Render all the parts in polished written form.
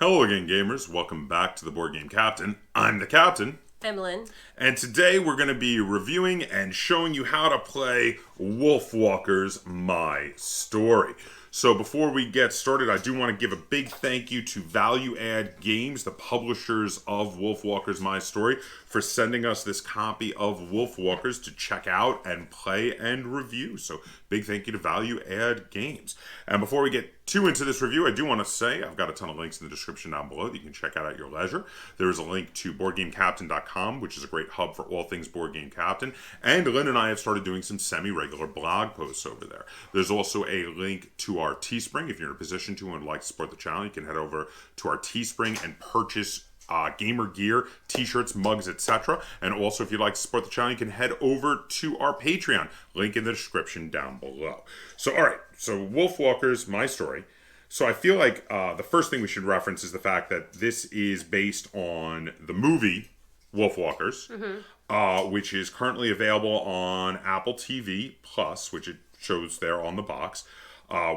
Hello again, gamers. Welcome back to the Board Game Captain. I'm the Captain. I'm Lynn. And today we're going to be reviewing and showing you how to play WolfWalkers My Story. So before we get started, I do want to give a big thank you to Value Add Games, the publishers of WolfWalkers My Story, for sending us this copy of WolfWalkers to check out and play and review. So big thank you to Value Add Games. And before we get too into this review, I do want to say I've got a ton of links in the description down below that you can check out at your leisure. There is a link to BoardGameCaptain.com, which is a great hub for all things Board Game Captain. And Lynn and I have started doing some semi-regular blog posts over there. There's also a link to our Teespring. If you're in a position to and would like to support the channel, you can head over to our Teespring and purchase gamer gear, t-shirts, mugs, etc. And also, if you'd like to support the channel, you can head over to our Patreon. Link in the description down below. So, all right. So, WolfWalkers, My Story. So, I feel like the first thing we should reference is the fact that this is based on the movie WolfWalkers, which is currently available on Apple TV Plus, which it shows there on the box.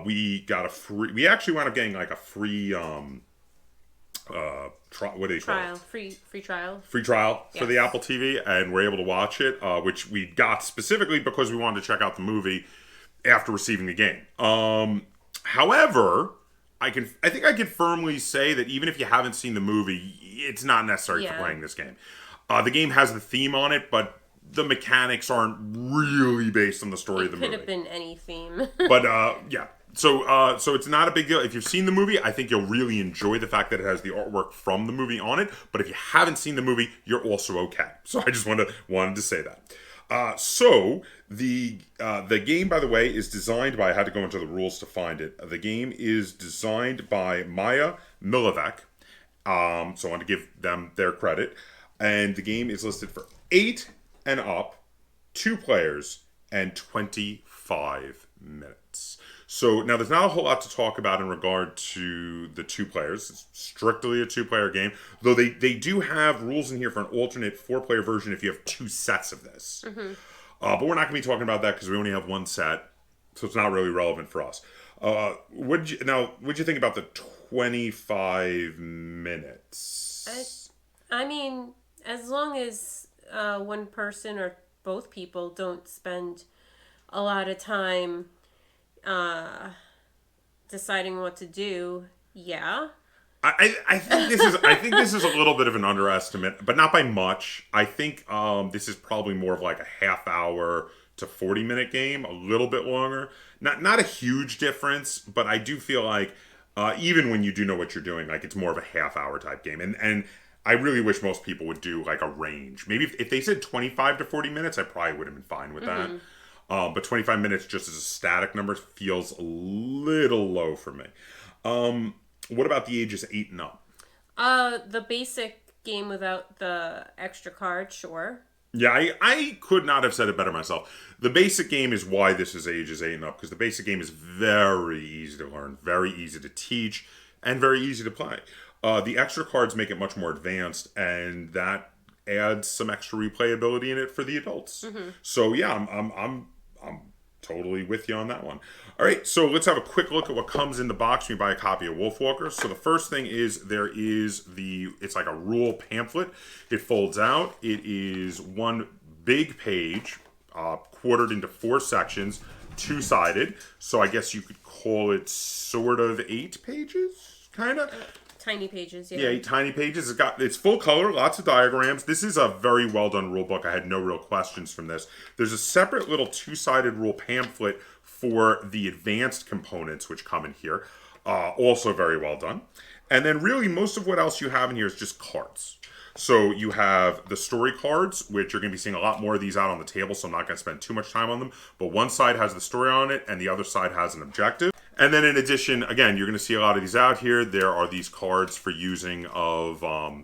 We actually wound up getting like a free free trial for the Apple TV, and we're able to watch it, which we got specifically because we wanted to check out the movie after receiving the game. However, I think I can firmly say that even if you haven't seen the movie, it's not necessary for playing this game. The game has the theme on it, but the mechanics aren't really based on the story of the movie. It could have been any theme. But, yeah. So it's not a big deal. If you've seen the movie, I think you'll really enjoy the fact that it has the artwork from the movie on it. But if you haven't seen the movie, you're also okay. So I just wanted to say that. So the game, by the way, is designed by, I had to go into the rules to find it. The game is designed by Maya Milovec. So I want to give them their credit. And the game is listed for 8 and up, 2 players, and 25 minutes. So now there's not a whole lot to talk about in regard to the 2 players. It's strictly a 2-player game, though they do have rules in here for an alternate 4-player version if you have 2 sets of this. But we're not going to be talking about that because we only have 1 set, so it's not really relevant for us. What'd you think about the 25 minutes? I mean, as long as one person or both people don't spend a lot of time deciding what to do, I think this is a little bit of an underestimate, but not by much. I think this is probably more of like a half hour to 40-minute game, a little bit longer. Not a huge difference, but I do feel like even when you do know what you're doing, like it's more of a half hour type game. And I really wish most people would do like a range. Maybe if they said 25 to 40 minutes, I probably would have been fine with that. But 25 minutes just as a static number feels a little low for me. What about the ages 8 and up? The basic game without the extra card, sure. Yeah, I could not have said it better myself. The basic game is why this is ages 8 and up, because the basic game is very easy to learn, very easy to teach, and very easy to play. The extra cards make it much more advanced, and that adds some extra replayability in it for the adults. So yeah, I'm totally with you on that one. All right, so let's have a quick look at what comes in the box when you buy a copy of WolfWalkers. So the first thing is it's like a rule pamphlet. It folds out. It is one big page, quartered into 4 sections, 2-sided. So I guess you could call it sort of 8 pages, kind of. Tiny pages, yeah. Yeah, tiny pages. It's full color, lots of diagrams. This is a very well done rule book. I had no real questions from this. There's a separate little 2-sided rule pamphlet for the advanced components which come in here. Also very well done. And then really most of what else you have in here is just cards. So you have the story cards, which you're going to be seeing a lot more of these out on the table, so I'm not going to spend too much time on them. But one side has the story on it, and the other side has an objective. And then in addition, again, you're going to see a lot of these out here. There are these cards for using of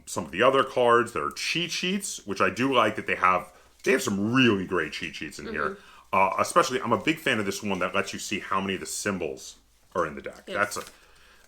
some of the other cards. There are cheat sheets, which I do like that they have some really great cheat sheets in here. Especially, I'm a big fan of this one that lets you see how many of the symbols are in the deck. Yes.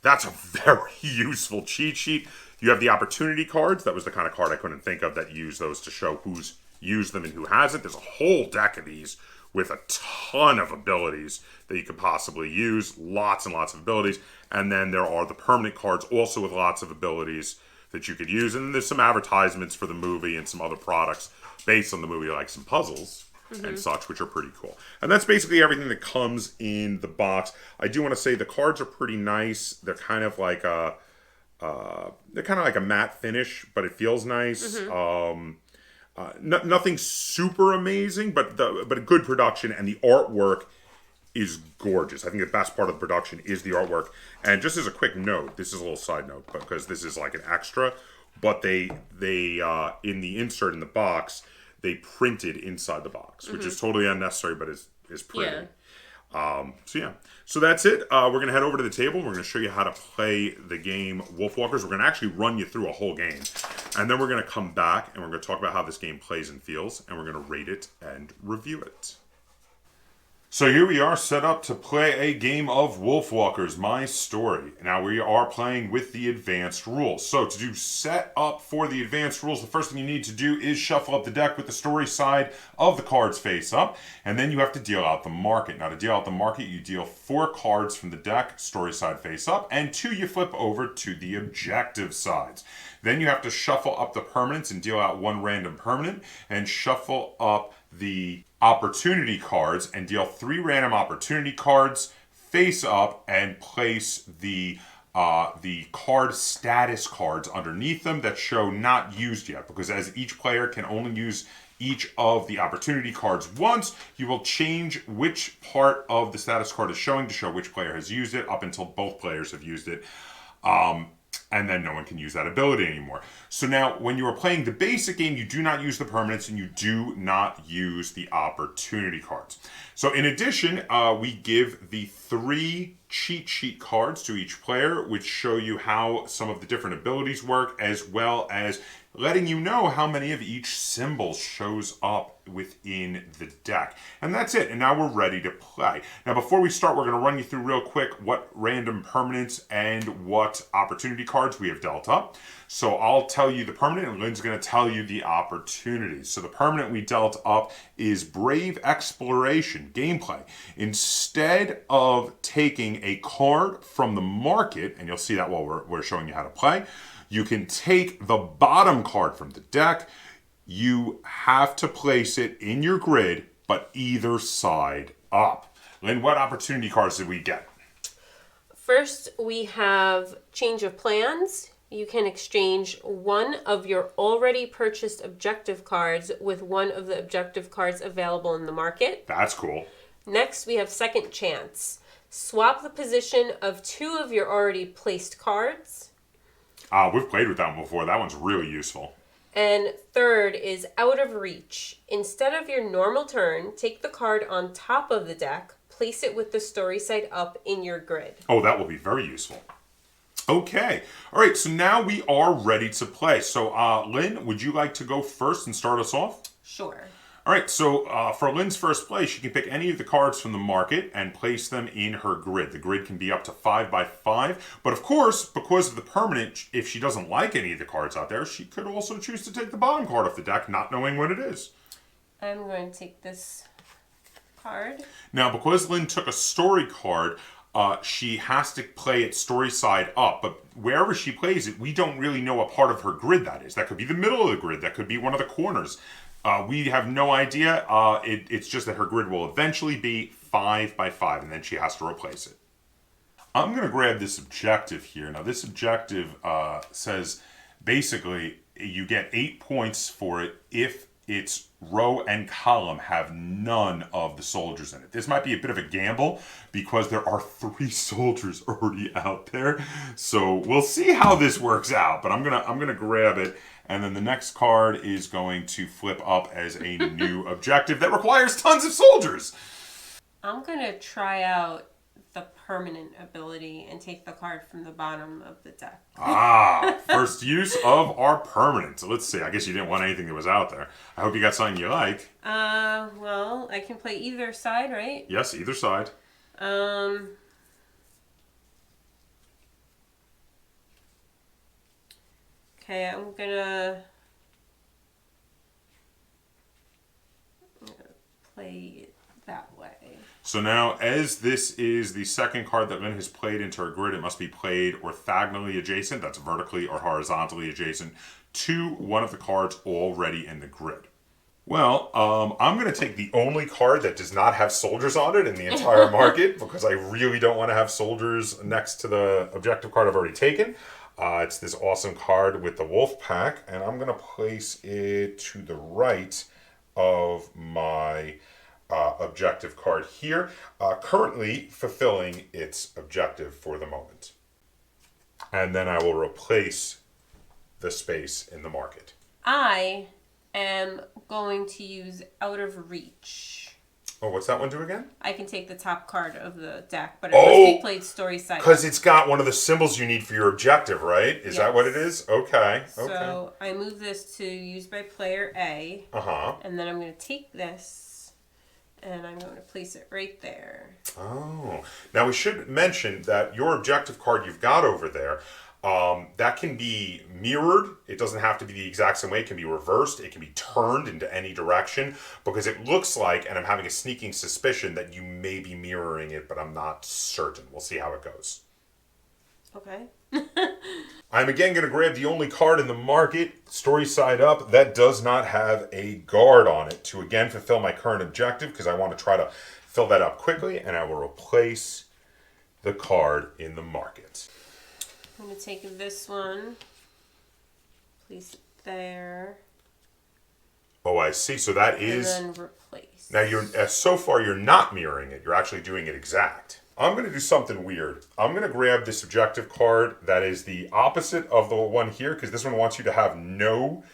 That's a very useful cheat sheet. You have the opportunity cards. That was the kind of card I couldn't think of that use those to show who's used them and who hasn't. There's a whole deck of these with a ton of abilities that you could possibly use. Lots and lots of abilities. And then there are the permanent cards also with lots of abilities that you could use. And there's some advertisements for the movie and some other products based on the movie, like some puzzles and such, which are pretty cool. And that's basically everything that comes in the box. I do want to say the cards are pretty nice. They're kind of like a matte finish, but it feels nice. Nothing super amazing, but a good production, and the artwork is gorgeous. I think the best part of the production is the artwork. And just as a quick note, this is a little side note, because this is like an extra, but they in the insert in the box, they printed inside the box, which is totally unnecessary, but is pretty. So that's it. We're going to head over to the table. We're going to show you how to play the game WolfWalkers. We're going to actually run you through a whole game. And then we're going to come back and we're going to talk about how this game plays and feels. And we're going to rate it and review it. So here we are set up to play a game of WolfWalkers, My Story. Now we are playing with the advanced rules. So to do set up for the advanced rules, the first thing you need to do is shuffle up the deck with the story side of the cards face up. And then you have to deal out the market. Now to deal out the market, you deal 4 cards from the deck, story side face up, and 2 you flip over to the objective sides. Then you have to shuffle up the permanents and deal out 1 random permanent, and shuffle up the opportunity cards and deal 3 random opportunity cards face up, and place the card status cards underneath them that show not used yet, because as each player can only use each of the opportunity cards once, you will change which part of the status card is showing to show which player has used it up until both players have used it. And then no one can use that ability anymore. So now, when you are playing the basic game, you do not use the permanents and you do not use the opportunity cards. So in addition, we give the 3 cheat sheet cards to each player, which show you how some of the different abilities work, as well as letting you know how many of each symbol shows up within the deck. And that's it. And now we're ready to play. Now, before we start, we're going to run you through real quick what random permanents and what opportunity cards we have dealt up. So I'll tell you the permanent, and Lynn's going to tell you the opportunities. So the permanent we dealt up is Brave Exploration Gameplay. Instead of taking a card from the market, and you'll see that while we're showing you how to play, you can take the bottom card from the deck. You have to place it in your grid, but either side up. Lynn, what opportunity cards did we get? First, we have Change of Plans. You can exchange 1 of your already purchased objective cards with 1 of the objective cards available in the market. That's cool. Next, we have Second Chance. Swap the position of 2 of your already placed cards. We've played with that one before. That one's really useful. And third is Out of Reach. Instead of your normal turn, take the card on top of the deck, place it with the story side up in your grid. Oh, that will be very useful. Okay. All right, so now we are ready to play. So, Lynn, would you like to go first and start us off? Sure. All right, so for Lynn's first play, she can pick any of the cards from the market and place them in her grid. The grid can be up to 5 by 5. But of course, because of the permanent, if she doesn't like any of the cards out there, she could also choose to take the bottom card off the deck, not knowing what it is. I'm going to take this card. Now, because Lynn took a story card, she has to play it story side up. But wherever she plays it, we don't really know what part of her grid that is. That could be the middle of the grid. That could be one of the corners. We have no idea. It's just that her grid will eventually be 5 by 5, and then she has to replace it. I'm going to grab this objective here. Now, this objective says basically you get 8 points for it if its row and column have none of the soldiers in it. This might be a bit of a gamble because there are 3 soldiers already out there. So we'll see how this works out, but I'm gonna grab it. And then the next card is going to flip up as a new objective that requires tons of soldiers. I'm going to try out the permanent ability and take the card from the bottom of the deck. First use of our permanent. So let's see. I guess you didn't want anything that was out there. I hope you got something you like. Well, I can play either side, right? Yes, either side. Okay, I'm gonna play that way. So now, as this is the second card that Lynn has played into her grid, it must be played orthogonally adjacent, that's vertically or horizontally adjacent, to one of the cards already in the grid. Well, I'm going to take the only card that does not have soldiers on it in the entire market, because I really don't want to have soldiers next to the objective card I've already taken. It's this awesome card with the wolf pack, and I'm going to place it to the right of my objective card here, currently fulfilling its objective for the moment. And then I will replace the space in the market. I am going to use Out of Reach. Oh, what's that one do again? I can take the top card of the deck, but it must be played story side. Because it's got one of the symbols you need for your objective, right? Is that what it is? Okay. So I move this to use by player A. And then I'm going to take this and I'm going to place it right there. Oh. Now we should mention that your objective card you've got over there, that can be mirrored. It doesn't have to be the exact same way. It can be reversed. It can be turned into any direction, because it looks like, and I'm having a sneaking suspicion that you may be mirroring it, but I'm not certain. We'll see how it goes. Okay. I'm again going to grab the only card in the market, story side up, that does not have a guard on it, to again fulfill my current objective, because I want to try to fill that up quickly, and I will replace the card in the market. I'm going to take this one, place it there. Oh, I see. So that is... And then replace. Now, so far, you're not mirroring it. You're actually doing it exact. I'm going to do something weird. I'm going to grab this objective card that is the opposite of the one here, because this one wants you to have no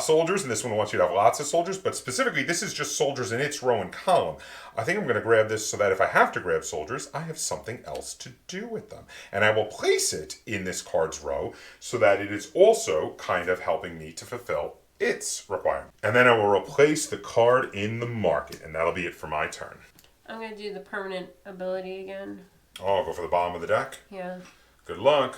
soldiers, and this one wants you to have lots of soldiers, but specifically, this is just soldiers in its row and column. I think I'm going to grab this so that if I have to grab soldiers, I have something else to do with them. And I will place it in this card's row so that it is also kind of helping me to fulfill its requirement. And then I will replace the card in the market, and that'll be it for my turn. I'm going to do the permanent ability again. Oh, I'll go for the bottom of the deck? Yeah. Good luck.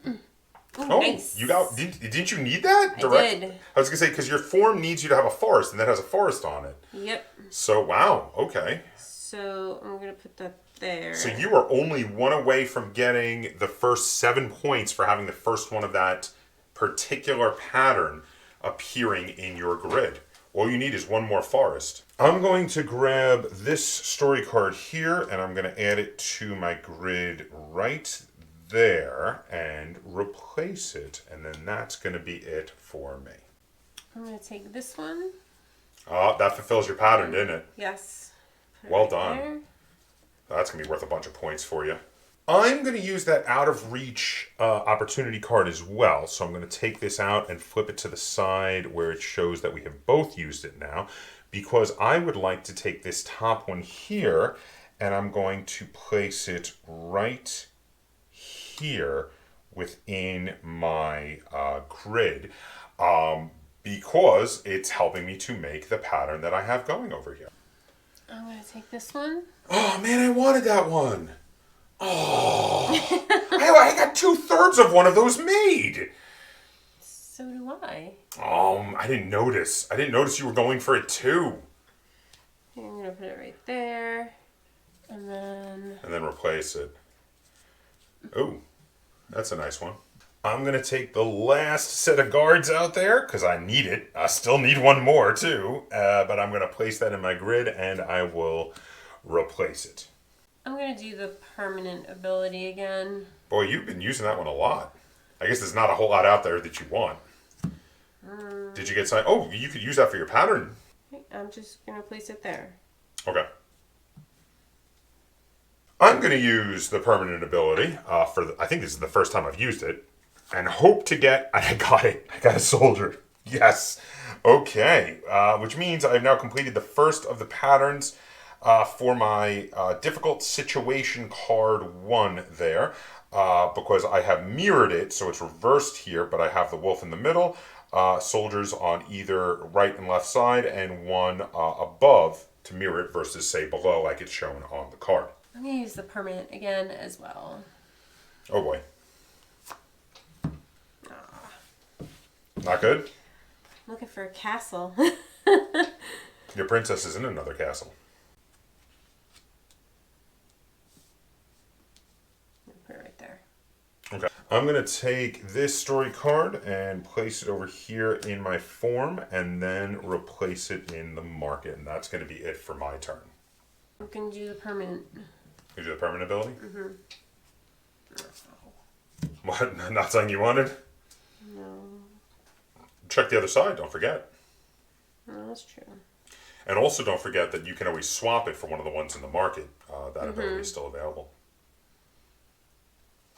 Ooh, oh, nice. You got? Didn't you need that? I did. I was gonna say, because your form needs you to have a forest, and that has a forest on it. Yep. So wow, okay. So I'm gonna put that there. So you are only one away from getting the first 7 points for having the first one of that particular pattern appearing in your grid. All you need is one more forest. I'm going to grab this story card here, and I'm going to add it to my grid right there and replace it. And then that's going to be it for me. I'm going to take this one. Oh, that fulfills your pattern, didn't it? Yes. Well done. That's going to be worth a bunch of points for you. I'm going to use that out of reach opportunity card as well. So I'm going to take this out and flip it to the side where it shows that we have both used it now, because I would like to take this top one here and I'm going to place it right here within my grid because it's helping me to make the pattern that I have going over here. I'm going to take this one. Oh man, I wanted that one. Oh, I got 2/3 of one of those made. So do I. I didn't notice. I didn't notice you were going for it too. Okay, I'm gonna put it right there, and then replace it. Oh, that's a nice one. I'm gonna take the last set of guards out there because I need it. I still need one more too, but I'm gonna place that in my grid and I will replace it. I'm going to do the permanent ability again. Boy, you've been using that one a lot. I guess there's not a whole lot out there that you want. Did you get some? Oh, you could use that for your pattern. I'm just going to place it there. Okay. I'm going to use the permanent ability I think this is the first time I've used it, and hope to get... I got it. I got a soldier. Yes. Okay. Which means I've now completed the first of the patterns for my difficult situation card 1 there, because I have mirrored it, so it's reversed here, but I have the wolf in the middle, soldiers on either right and left side, and one above to mirror it versus, say, below like it's shown on the card. I'm going to use the permanent again as well. Oh boy. Not good? I'm looking for a castle. Your princess is in another castle. Put it right there. Okay. I'm going to take this story card and place it over here in my form and then replace it in the market. And that's going to be it for my turn. I'm going to do the permanent. You do the permanent ability? Mm-hmm. What? Not something you wanted? No. Check the other side, don't forget. No, that's true. And also don't forget that you can always swap it for one of the ones in the market. That ability is still available.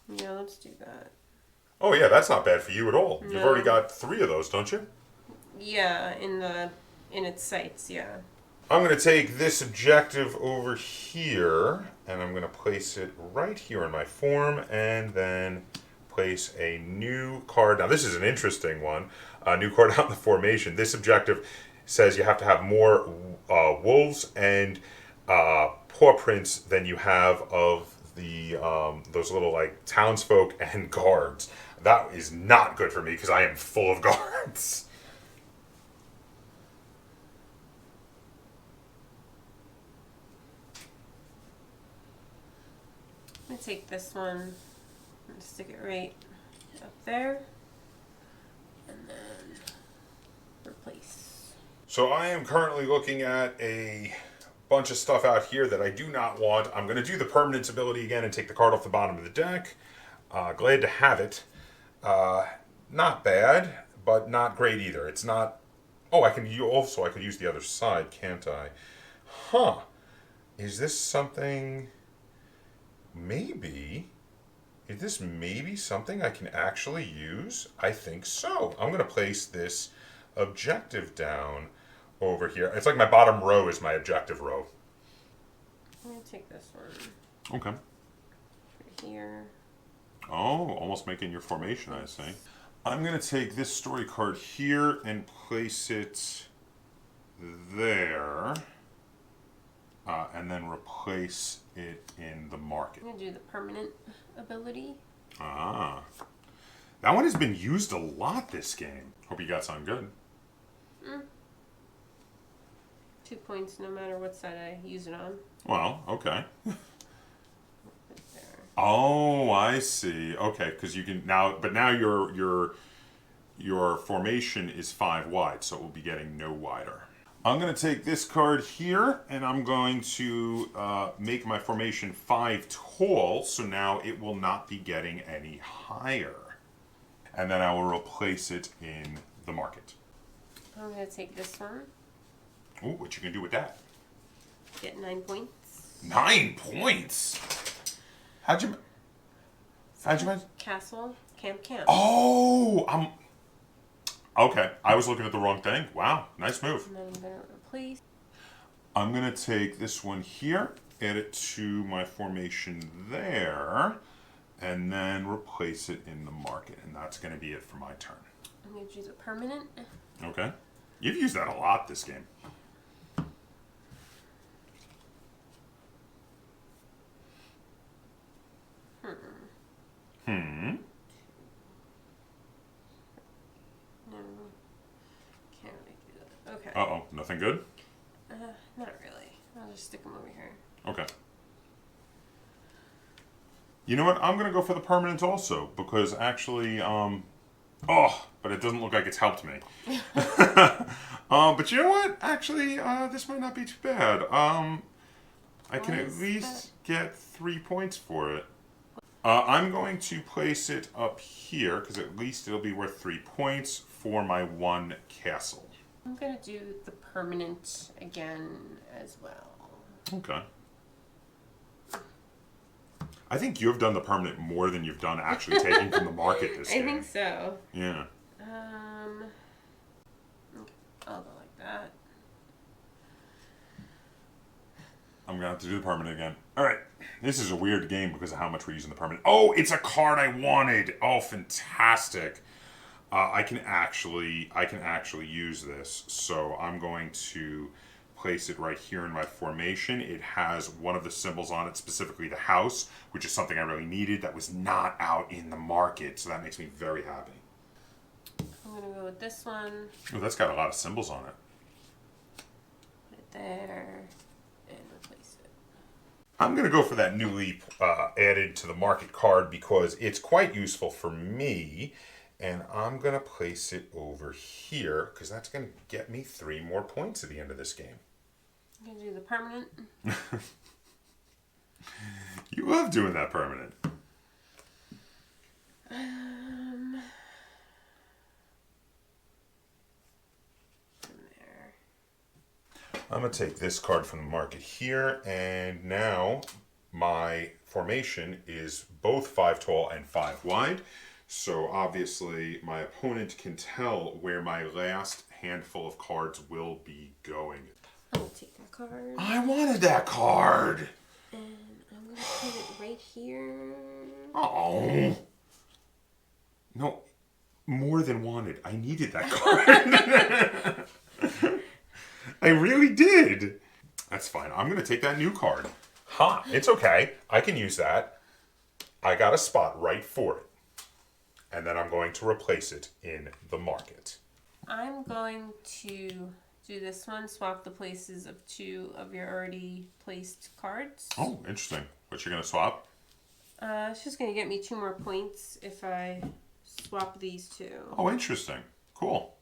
Yeah, let's do that. Oh yeah, that's not bad for you at all. No. You've already got 3 of those, don't you? Yeah, in its sights, yeah. I'm going to take this objective over here, and I'm going to place it right here in my form, and then place a new card. Now this is an interesting one. A new card out in the formation. This objective says you have to have more wolves and paw prints than you have of the those little like townsfolk and guards. That is not good for me because I am full of guards. I'm gonna take this one and stick it right up there, and then replace. So I am currently looking at a bunch of stuff out here that I do not want. I'm going to do the permanence ability again and take the card off the bottom of the deck. Glad to have it. Not bad, but not great either. It's not... Oh, I could use the other side, can't I? Huh. Is this something... Maybe... Is this maybe something I can actually use? I think so. I'm going to place this objective down over here. It's like my bottom row is my objective row. I'm going to take this one. Okay. Right here. Oh, almost making your formation, I see. I'm going to take this story card here and place it there. And then replace it in the market. I'm going to do the permanent ability. Ah. That one has been used a lot this game. Hope you got something good. 2 points no matter what side I use it on. Well, okay. Right there. Oh, I see. Okay, because you can now, but now your formation is 5 wide, so it will be getting no wider. I'm going to take this card here, and I'm going to make my formation 5 tall, so now it will not be getting any higher. And then I will replace it in the market. I'm going to take this one. Ooh, what you can do with that? Get 9 points. 9 points? How'd you manage? Castle, camp. Oh, okay. I was looking at the wrong thing. Wow, nice move. And then I'm going to replace. I'm going to take this one here, add it to my formation there, and then replace it in the market. And that's going to be it for my turn. I'm going to choose a permanent. Okay. You've used that a lot this game. No. Can't really do that. Okay. Uh-oh, nothing good? Not really. I'll just stick them over here. Okay. You know what? I'm going to go for the permanent also, because actually, but it doesn't look like it's helped me. But you know what? Actually, this might not be too bad. I can at least get 3 points for it. I'm going to place it up here, because at least it'll be worth 3 points for my 1 castle. I'm going to do the permanent again as well. Okay. I think you've done the permanent more than you've done actually taking from the market this game. I think so. Yeah. Okay, I'll go like that. I'm going to have to do the permanent again. All right. This is a weird game because of how much we're using the permanent. Oh, it's a card I wanted. Oh, fantastic. I can actually use this. So I'm going to place it right here in my formation. It has one of the symbols on it, specifically the house, which is something I really needed that was not out in the market. So that makes me very happy. I'm going to go with this one. Oh, that's got a lot of symbols on it. there and replace it. I'm going to go for that newly added to the market card because it's quite useful for me. And I'm going to place it over here because that's going to get me 3 more points at the end of this game. I'm going to do the permanent. You love doing that permanent. There. I'm going to take this card from the market here. And now my formation is both 5 tall and 5 wide. So obviously my opponent can tell where my last handful of cards will be going. I'm going to take that card. I wanted that card. And I'm going to put it right here. Oh. No, more than wanted. I needed that card. I really did. That's fine. I'm going to take that new card. Ha, it's okay. I can use that. I got a spot right for it. And then I'm going to replace it in the market. I'm going to do this one, swap the places of 2 of your already placed cards. Oh, interesting. What you're going to swap? It's just going to get me 2 more points if I swap these 2. Oh, interesting. Cool.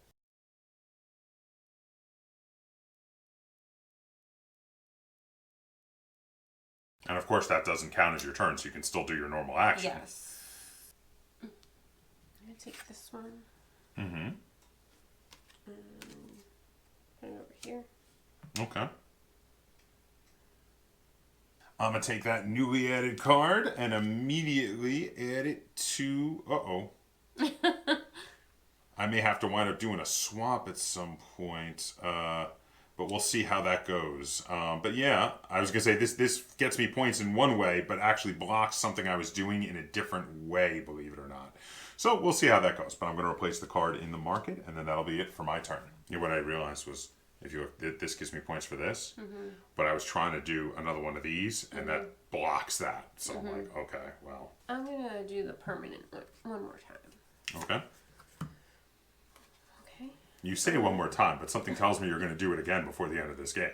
And of course that doesn't count as your turn, so you can still do your normal action. Yes. I'm going to take this one. Mm-hmm. Put it over here. Okay. I'm going to take that newly added card and immediately add it to... Uh-oh. I may have to wind up doing a swap at some point, but we'll see how that goes. But yeah, I was going to say this gets me points in one way, but actually blocks something I was doing in a different way, believe it or not. So we'll see how that goes. But I'm going to replace the card in the market, and then that'll be it for my turn. You know, what I realized was, this gives me points for this, but I was trying to do another one of these, and that blocks that. So I'm like, okay, well. I'm going to do the permanent one more time. Okay. Okay. You say one more time, but something tells me you're going to do it again before the end of this game.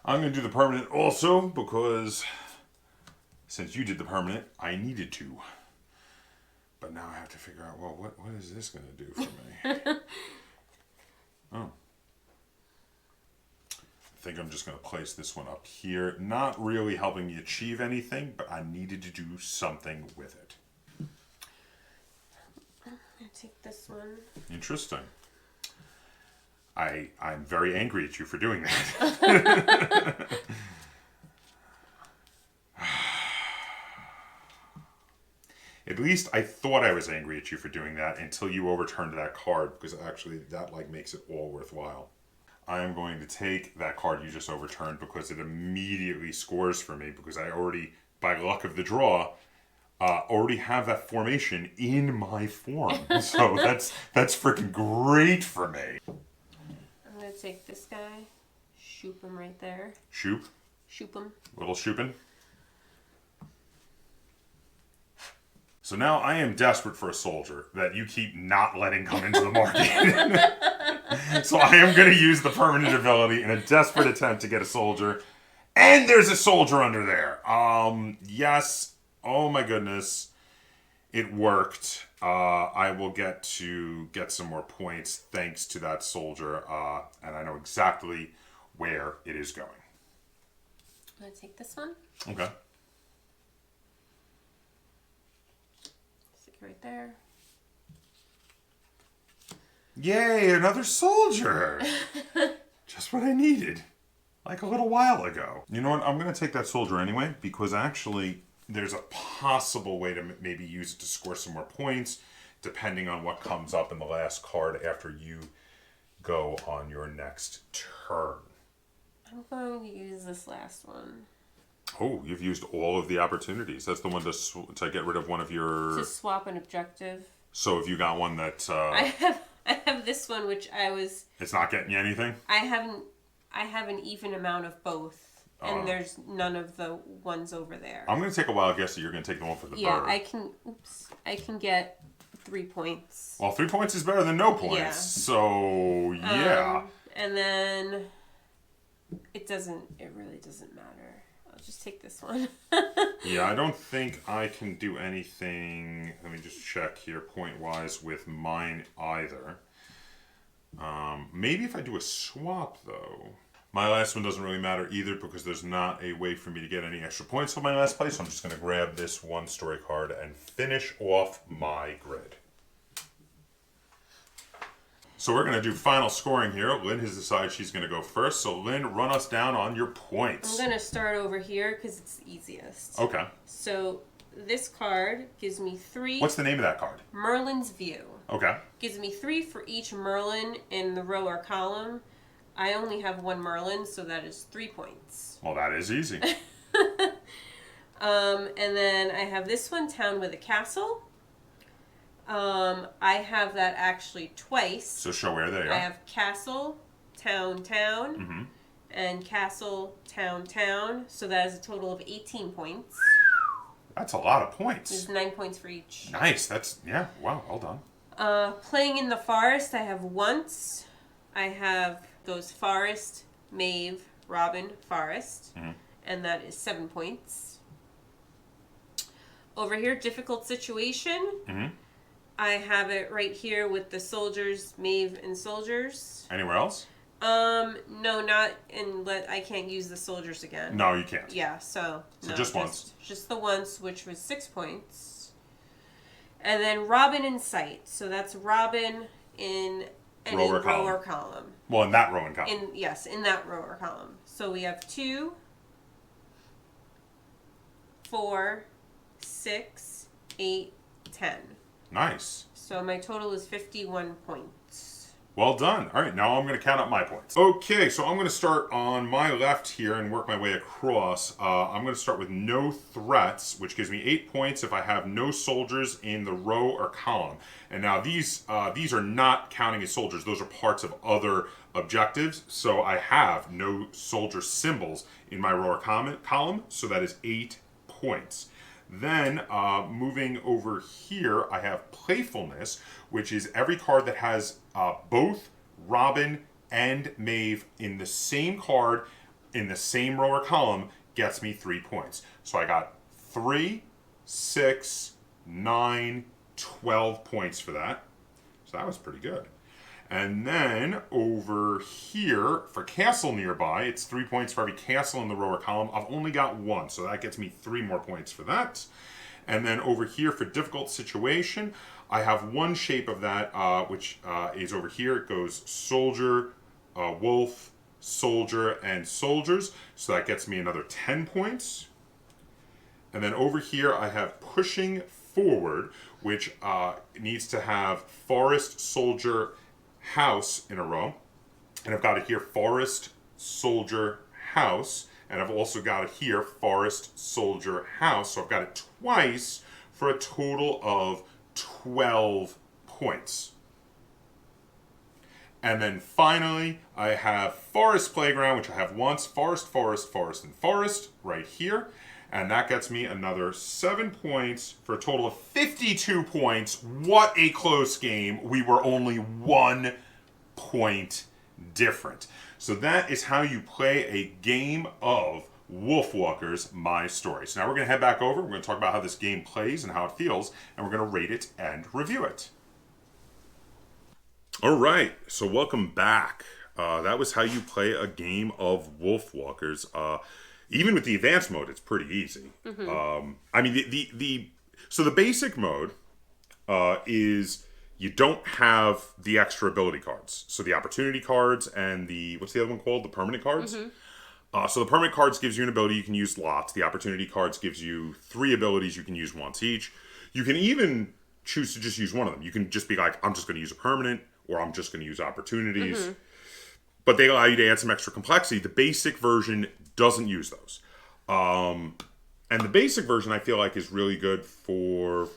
I'm going to do the permanent also because since you did the permanent, I needed to. But now I have to figure out, well, what is this going to do for me? Oh. I think I'm just going to place this one up here. Not really helping me achieve anything, but I needed to do something with it. I'm going to take this one. Interesting. I'm very angry at you for doing that. At least I thought I was angry at you for doing that until you overturned that card, because actually that makes it all worthwhile. I am going to take that card you just overturned because it immediately scores for me, because I already, by luck of the draw, already have that formation in my form. So that's freaking great for me. I'm going to take this guy, shoop him right there. Shoop? Shoop him. Little shooping. So now I am desperate for a soldier that you keep not letting come into the market. So I am going to use the permanent ability in a desperate attempt to get a soldier. And there's a soldier under there. Yes. Oh my goodness. It worked. I will get some more points thanks to that soldier. And I know exactly where it is going. I'm going to take this one. Okay. Stick it right there. Yay, another soldier! Just what I needed. Like a little while ago. You know what? I'm going to take that soldier anyway, because actually there's a possible way to maybe use it to score some more points, depending on what comes up in the last card after you go on your next turn. I'm going to use this last one. Oh, you've used all of the opportunities. That's the one to get rid of one of your... To swap an objective. So if you got one that... I have this one, which I was... It's not getting you anything? I have an even amount of both. And there's none of the ones over there. I'm going to take a wild guess that you're going to take the one for the bird. Yeah, I can get 3 points. Well, 3 points is better than no points. Yeah. So, yeah. And then it really doesn't matter. I'll just take this one. Yeah, I don't think I can do anything, let me just check here, point-wise with mine either. Maybe if I do a swap, though. My last one doesn't really matter either because there's not a way for me to get any extra points on my last place. So I'm just going to grab this one story card and finish off my grid. So we're going to do final scoring here. Lynn has decided she's going to go first. So Lynn, run us down on your points. I'm going to start over here because it's the easiest. Okay. So this card gives me 3. What's the name of that card? Merlin's View. Okay. Gives me 3 for each Merlin in the row or column. I only have 1 Merlin, so that is 3 points. Well, that is easy. And then I have this one, Town with a Castle. I have that actually twice. So show where they are. I have Castle, Town, Mm-hmm. and Castle, Town. So that is a total of 18 points. That's a lot of points. There's 9 points for each. Nice. That's, yeah, wow, well done. Playing in the Forest, I have once. I have goes Forest, Maeve, Robin, Forest. Mm-hmm. And that is 7 points. Over here, Difficult Situation. Mm-hmm. I have it right here with the soldiers, Maeve and soldiers. Anywhere else? No, not I can't use the soldiers again. No, you can't. Yeah, so no, just once. Just the once, which was 6 points. And then Robin in Sight. So that's Robin in any row or column. Well, in that row and column. In that row or column. So we have 2, 4, 6, 8, 10. Nice. So my total is 51 points. Well done. All right, now I'm going to count up my points. Okay, so I'm going to start on my left here and work my way across. I'm going to start with no threats, which gives me 8 points if I have no soldiers in the row or column. And now these are not counting as soldiers. Those are parts of other objectives. So I have no soldier symbols in my row or column, so that is 8 points. Then, moving over here, I have Playfulness, which is every card that has both Robin and Maeve in the same card, in the same row or column, gets me 3 points. So I got 3, 6, 9, 12 points for that. So that was pretty good. And then over here, for Castle Nearby, it's 3 points for every castle in the row or column. I've only got 1, so that gets me 3 more points for that. And then over here for Difficult Situation, I have one shape of that, which is over here. It goes Soldier, Wolf, Soldier, and Soldiers. So that gets me another 10 points. And then over here, I have Pushing Forward, which needs to have Forest, Soldier, House in a row. And I've got it here, Forest, Soldier, House. And I've also got it here, Forest, Soldier, House. So I've got it twice for a total of 12 points. And then finally, I have Forest Playground, which I have once. Forest, Forest, Forest, and Forest right here. And that gets me another 7 points for a total of 52 points. What a close game. We were only 1 point different. So that is how you play a game of WolfWalkers, My Story. So now we're going to head back over. We're going to talk about how this game plays and how it feels. And we're going to rate it and review it. All right. So welcome back. That was how you play a game of WolfWalkers. Even with the advanced mode, it's pretty easy. Mm-hmm. I mean, the basic mode is you don't have the extra ability cards. So the opportunity cards and what's the other one called? The permanent cards. Mm-hmm. So the permanent cards gives you an ability you can use lots. The opportunity cards gives you 3 abilities you can use once each. You can even choose to just use one of them. You can just be like, I'm just going to use a permanent, or I'm just going to use opportunities. Mm-hmm. But they allow you to add some extra complexity. The basic version doesn't use those. And the basic version, I feel like, is really good for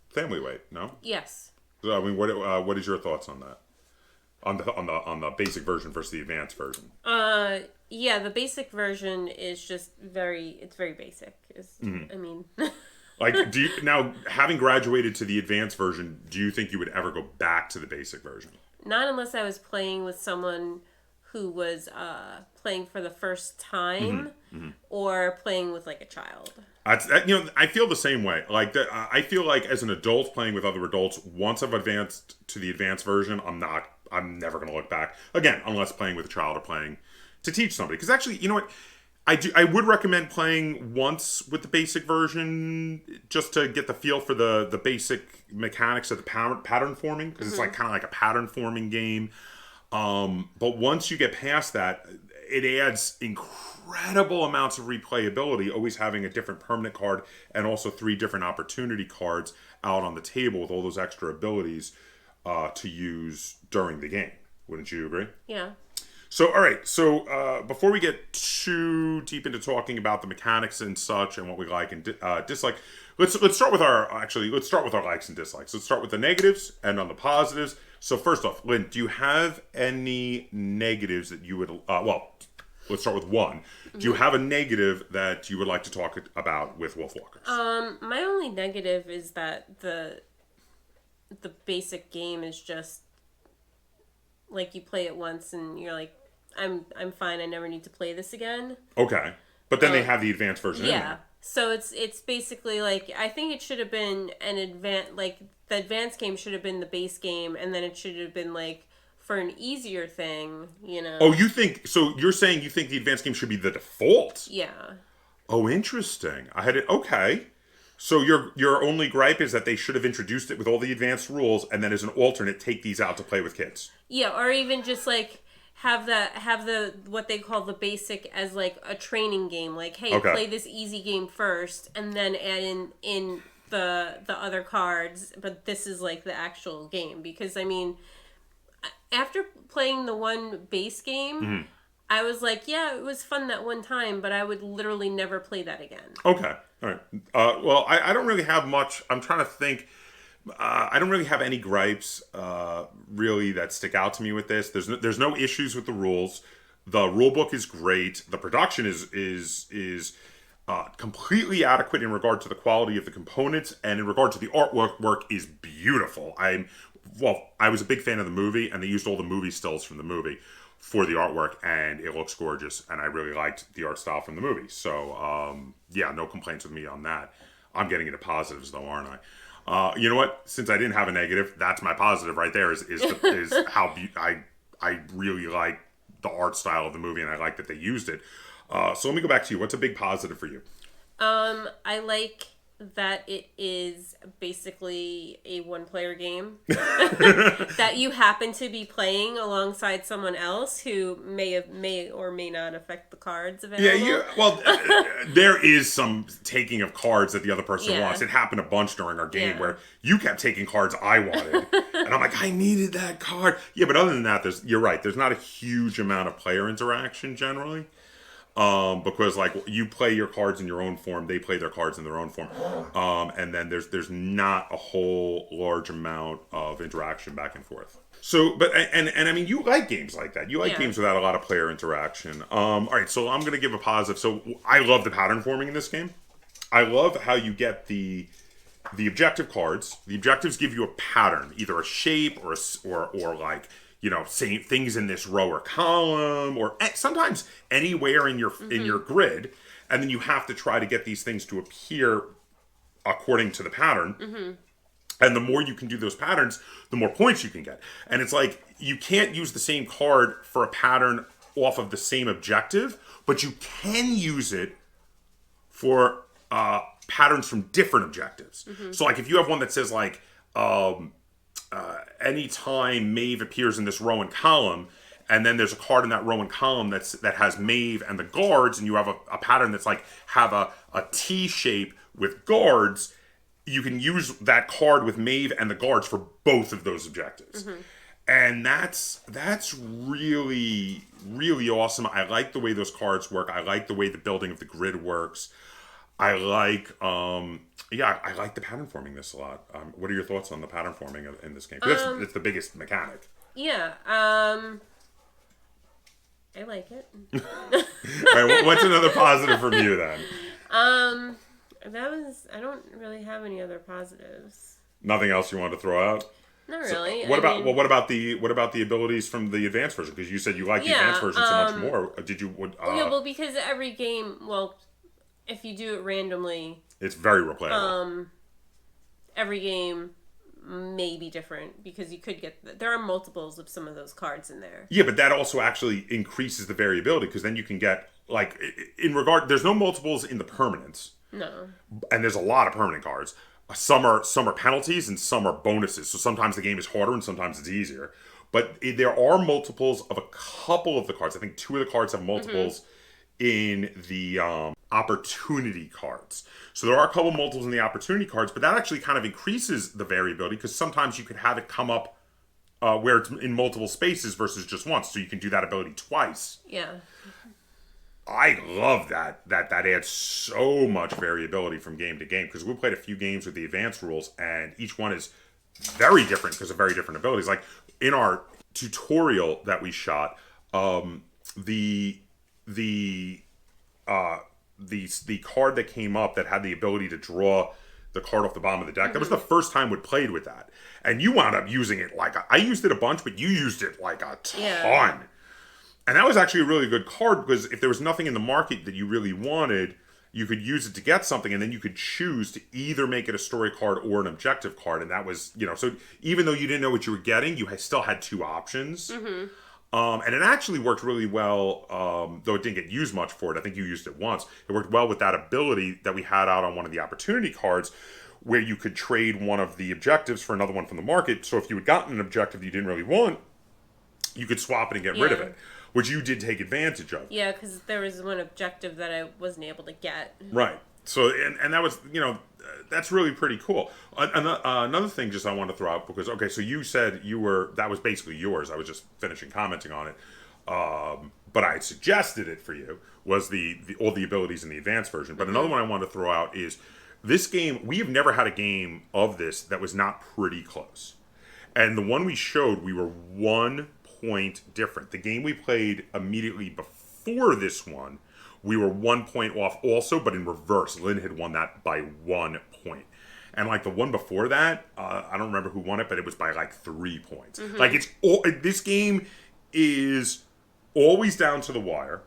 family weight, no? Yes. I mean, what is your thoughts on that? on the basic version versus the advanced version? Yeah, the basic version is just very basic. I mean, Like, now, having graduated to the advanced version, do you think you would ever go back to the basic version? not unless I was playing with someone who was playing for the first time or playing with like a child. I feel the same way. Like, I feel like as an adult playing with other adults, once I've advanced to the advanced version, I'm never going to look back again, unless playing with a child or playing to teach somebody. Because actually, you know what? I would recommend playing once with the basic version just to get the feel for the basic mechanics of the pattern forming, because it's like kind of like a pattern forming game. But once you get past that, it adds incredible amounts of replayability, always having a different permanent card and also 3 different opportunity cards out on the table with all those extra abilities to use during the game. Wouldn't you agree? Yeah. So, all right. So, before we get too deep into talking about the mechanics and such and what we like and dislike, let's start with our likes and dislikes. Let's start with the negatives and on the positives. So, first off, Lynn, do you have any negatives that you would? Well, let's start with one. Do you have a negative that you would like to talk about with WolfWalkers? My only negative is that the basic game is just like you play it once and you're like, I'm fine. I never need to play this again. Okay, but then they have the advanced version. Yeah. Anyway. So it's basically like, I think it should have been the advanced game should have been the base game, and then it should have been like for an easier thing, you know. Oh, you're saying you think the advanced game should be the default? Yeah. Oh, interesting. I had it. Okay. So your only gripe is that they should have introduced it with all the advanced rules, and then as an alternate, take these out to play with kids. Yeah, or even just like have the what they call the basic as like a training game. Like, hey, play this easy game first, and then add in the other cards. But this is like the actual game, because I mean, after playing the one base game, I was like, yeah, it was fun that one time, but I would literally never play that again. Okay. All right. Well, I don't really have much. I'm trying to think. I don't really have any gripes really that stick out to me with this. There's no issues with the rules. The rule book is great. The production is completely adequate in regard to the quality of the components, and in regard to the artwork, work is beautiful. I was a big fan of the movie, and they used all the movie stills from the movie for the artwork, and it looks gorgeous, and I really liked the art style from the movie. So, yeah, no complaints with me on that. I'm getting into positives, though, aren't I? You know what? Since I didn't have a negative, that's my positive right there. Is how I really like the art style of the movie, and I like that they used it. So let me go back to you. What's a big positive for you? I like that it is basically a one-player game that you happen to be playing alongside someone else who may or may not affect the cards available. Yeah. Well, there is some taking of cards that the other person wants. It happened a bunch during our game where you kept taking cards I wanted, and I'm like, I needed that card. Yeah, but other than that, you're right. There's not a huge amount of player interaction generally. Because like you play your cards in your own form, they play their cards in their own form, and then there's not a whole large amount of interaction back and forth. So, but and I mean, you like games like that. You like games without a lot of player interaction. All right, so I'm gonna give a positive. So I love the pattern forming in this game. I love how you get the objective cards. The objectives give you a pattern, either a shape or like, you know, saying things in this row or column, or sometimes anywhere in your grid, and then you have to try to get these things to appear according to the pattern. And the more you can do those patterns, the more points you can get. And it's like, you can't use the same card for a pattern off of the same objective, but you can use it for patterns from different objectives. So like if you have one that says like, anytime Maeve appears in this row and column, and then there's a card in that row and column that has Maeve and the guards, and you have a pattern that's like have a T shape with guards, you can use that card with Maeve and the guards for both of those objectives. And that's really, really awesome. I like the way those cards work. I like the way the building of the grid works. I like, I like the pattern forming this a lot. What are your thoughts on the pattern forming in this game? 'Cause it's the biggest mechanic. Yeah. I like it. All right, what's another positive from you then? I don't really have any other positives. Nothing else you want to throw out? Not really. What about the abilities from the advanced version? Because you said you like the advanced version so much more. Did you? Yeah, well, because every game, if you do it randomly, it's very replayable. Every game may be different because you could get there are multiples of some of those cards in there. Yeah, but that also actually increases the variability because then you can get there's no multiples in the permanents. No. And there's a lot of permanent cards. Some are penalties and some are bonuses. So sometimes the game is harder and sometimes it's easier. But there are multiples of a couple of the cards. I think 2 of the cards have multiples in the opportunity cards. So there are a couple multiples in the opportunity cards, but that actually kind of increases the variability because sometimes you could have it come up where it's in multiple spaces versus just once. So you can do that ability twice. Yeah. I love that adds so much variability from game to game because we played a few games with the advanced rules and each one is very different because of very different abilities. Like in our tutorial that we shot, the card that came up that had the ability to draw the card off the bottom of the deck, that was the first time we played with that. And you wound up using it I used it a bunch, but you used it like a ton. Yeah. And that was actually a really good card because if there was nothing in the market that you really wanted, you could use it to get something and then you could choose to either make it a story card or an objective card. And that was, so even though you didn't know what you were getting, you still had 2 options. And it actually worked really well, though it didn't get used much for it. I think you used it once. It worked well with that ability that we had out on one of the opportunity cards where you could trade one of the objectives for another one from the market. So if you had gotten an objective you didn't really want, you could swap it and get rid of it. Which you did take advantage of. Yeah, because there was one objective that I wasn't able to get. Right. So, and that was, that's really pretty cool. Another thing just I wanted to throw out, because, okay, so you said that was basically yours. I was just finishing commenting on it. But I had suggested it for you, was all the abilities in the advanced version. But another one I wanted to throw out is, this game, we have never had a game of this that was not pretty close. And the one we showed, we were 1 point different. The game we played immediately before this one, we were 1 point off also, but in reverse. Lynn had won that by 1 point. And the one before that, I don't remember who won it, but it was by 3 points. This game is always down to the wire,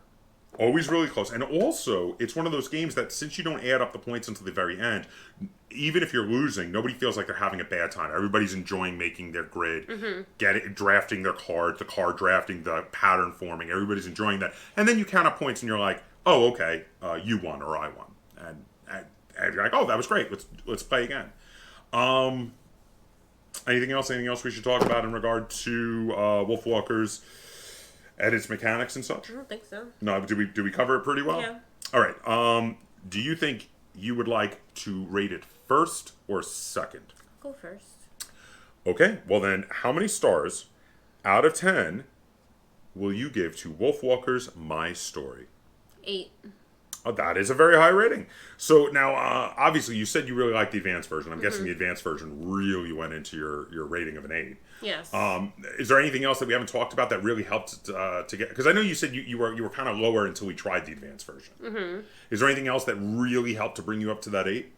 always really close. And also, it's one of those games that since you don't add up the points until the very end, even if you're losing, nobody feels like they're having a bad time. Everybody's enjoying making their grid, drafting their cards, the card drafting, the pattern forming. Everybody's enjoying that. And then you count up points and you're like, oh, okay, you won or I won. And you're like, oh, that was great. Let's play again. Anything else we should talk about in regard to WolfWalkers and its mechanics and such? I don't think so. No, do we cover it pretty well? Yeah. All right. Do you think you would like to rate it first or second? Go first. Okay. Well then, how many stars out of 10 will you give to WolfWalkers My Story? 8. Oh, that is a very high rating. So now, obviously, you said you really liked the advanced version. I'm guessing the advanced version really went into your rating of an 8. Yes. Is there anything else that we haven't talked about that really helped to get? Because I know you said you were kind of lower until we tried the advanced version. Is there anything else that really helped to bring you up to that 8?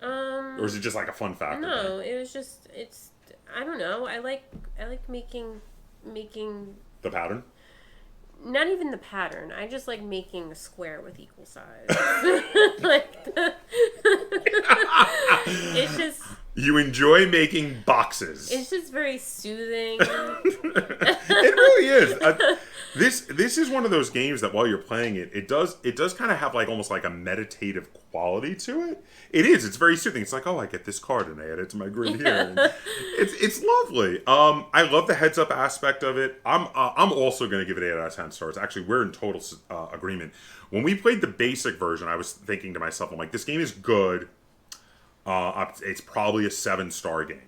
Or is it just a fun factor? No, it was just I don't know. I like making the pattern. Not even the pattern. I just like making a square with equal sides. It's just... You enjoy making boxes. It's just very soothing. It really is. This is one of those games that while you're playing it, it does kind of have almost a meditative quality to it. It is. It's very soothing. It's I get this card and I add it to my grid here. And it's lovely. I love the heads up aspect of it. I'm also going to give it 8 out of 10 stars. Actually, we're in total agreement. When we played the basic version, I was thinking to myself, I'm like, this game is good. It's probably a 7-star game.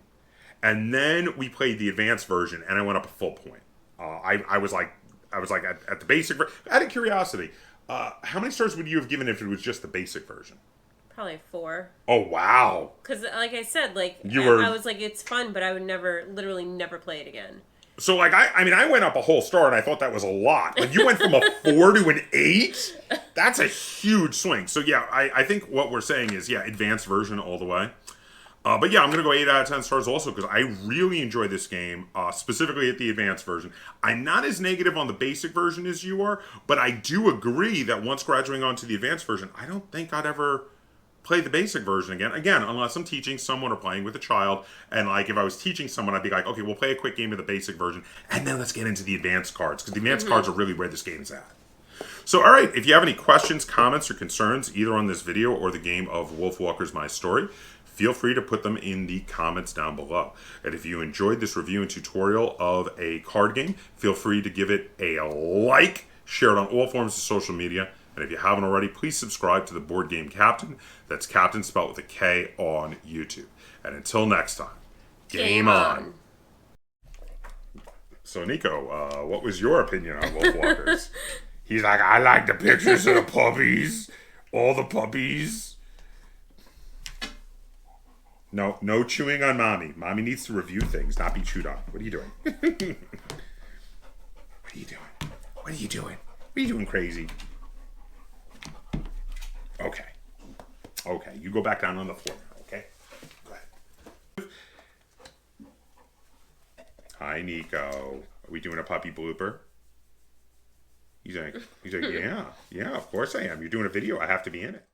And then we played the advanced version, and I went up a full point. I was like at the basic version. Out of curiosity, how many stars would you have given if it was just the basic version? Probably 4. Oh wow! Because like I said, I was like, it's fun, but I would literally never play it again. So, like, I mean, I went up a whole star, and I thought that was a lot. Like, you went from a 4 to an 8? That's a huge swing. So, yeah, I think what we're saying is, yeah, advanced version all the way. But yeah, I'm going to go 8 out of 10 stars also because I really enjoy this game, specifically at the advanced version. I'm not as negative on the basic version as you are, but I do agree that once graduating onto the advanced version, I don't think I'd ever play the basic version again. Again, unless I'm teaching someone or playing with a child. And like if I was teaching someone, I'd be like, okay, we'll play a quick game of the basic version, and then let's get into the advanced cards, because the advanced cards are really where this game's at. So, all right, if you have any questions, comments, or concerns, either on this video or the game of WolfWalkers My Story, feel free to put them in the comments down below. And if you enjoyed this review and tutorial of a card game, feel free to give it a like, share it on all forms of social media, and if you haven't already, please subscribe to the Board Game Kaptain. That's Kaptain spelled with a K on YouTube. And until next time, game on. So, Nico, what was your opinion on WolfWalkers? He's like, I like the pictures of the puppies. All the puppies. No chewing on Mommy. Mommy needs to review things, not be chewed on. What are you doing? What are you doing? What are you doing? What are you doing, crazy? Okay. Okay, you go back down on the floor now, okay? Go ahead. Hi, Nico. Are we doing a puppy blooper? He's like, yeah, of course I am. You're doing a video. I have to be in it.